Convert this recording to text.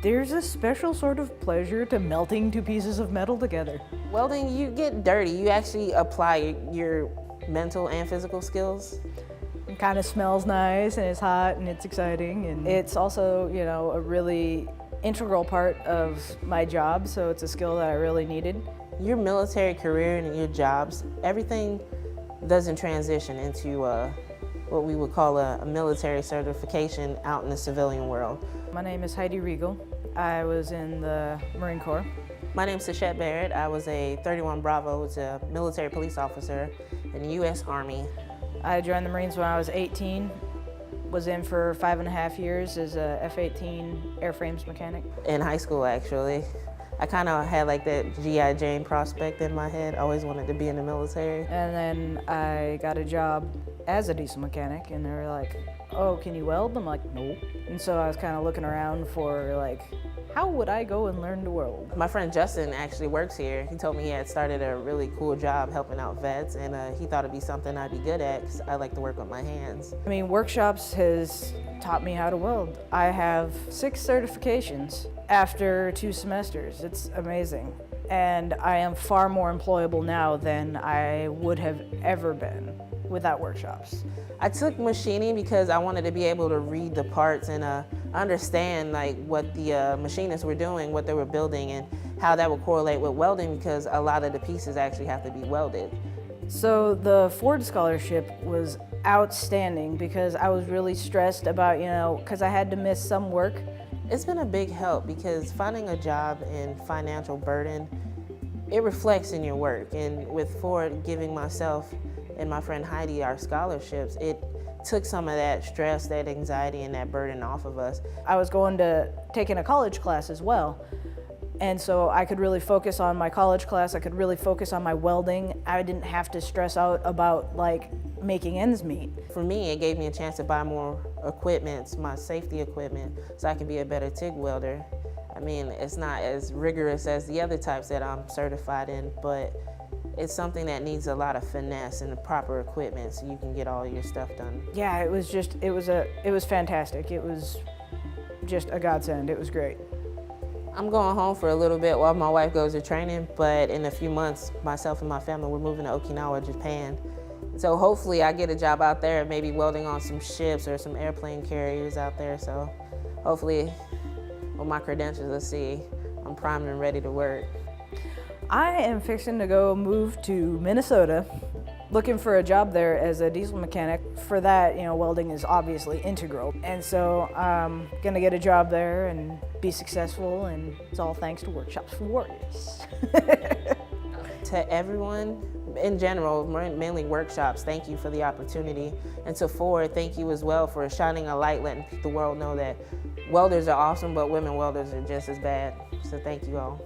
There's a special sort of pleasure to melting two pieces of metal together. Welding, you get dirty. You actually apply your mental and physical skills. It kind of smells nice and it's hot and it's exciting, and it's also, a really integral part of my job, so it's a skill that I really needed. Your military career and your jobs, everything doesn't transition into what we would call a military certification out in the civilian world. My name is Heidi Regal. I was in the Marine Corps. My name is Sachette Barrett. I was a 31 Bravo, was a military police officer in the U.S. Army. I joined the Marines when I was 18, was in for 5.5 years as a F-18 airframes mechanic. In high school, actually. I kind of had like that G.I. Jane prospect in my head. I always wanted to be in the military. And then I got a job as a diesel mechanic, and they were like, oh, can you weld? I'm like, nope. And so I was kind of looking around for like, how would I go and learn to weld? My friend Justin actually works here. He told me he had started a really cool job helping out vets, and he thought it'd be something I'd be good at because I like to work with my hands. I mean, workshops has taught me how to weld. I have 6 certifications after 2 semesters. It's amazing. And I am far more employable now than I would have ever been without workshops. I took machining because I wanted to be able to read the parts and understand like what the machinists were doing, what they were building, and how that would correlate with welding, because a lot of the pieces actually have to be welded. So the Ford scholarship was outstanding because I was really stressed about, because I had to miss some work. It's been a big help because finding a job and financial burden, it reflects in your work. And with Ford giving myself and my friend Heidi our scholarships, it took some of that stress, that anxiety, and that burden off of us. I was going to taking a college class as well. And so I could really focus on my college class. I could really focus on my welding. I didn't have to stress out about like making ends meet. For me, it gave me a chance to buy more equipment, my safety equipment, so I could be a better TIG welder. I mean, it's not as rigorous as the other types that I'm certified in, but it's something that needs a lot of finesse and the proper equipment so you can get all your stuff done. Yeah, it was fantastic. It was just a godsend. It was great. I'm going home for a little bit while my wife goes to training, but in a few months, myself and my family, we're moving to Okinawa, Japan. So hopefully I get a job out there, maybe welding on some ships or some airplane carriers out there. So hopefully with my credentials, let's see, I'm primed and ready to work. I am fixing to go move to Minnesota, looking for a job there as a diesel mechanic. For that, welding is obviously integral. And so I'm gonna get a job there and be successful, and it's all thanks to Workshops for Warriors. To everyone, in general, mainly workshops, thank you for the opportunity. And to Ford, thank you as well for shining a light, letting the world know that welders are awesome, but women welders are just as bad. So thank you all.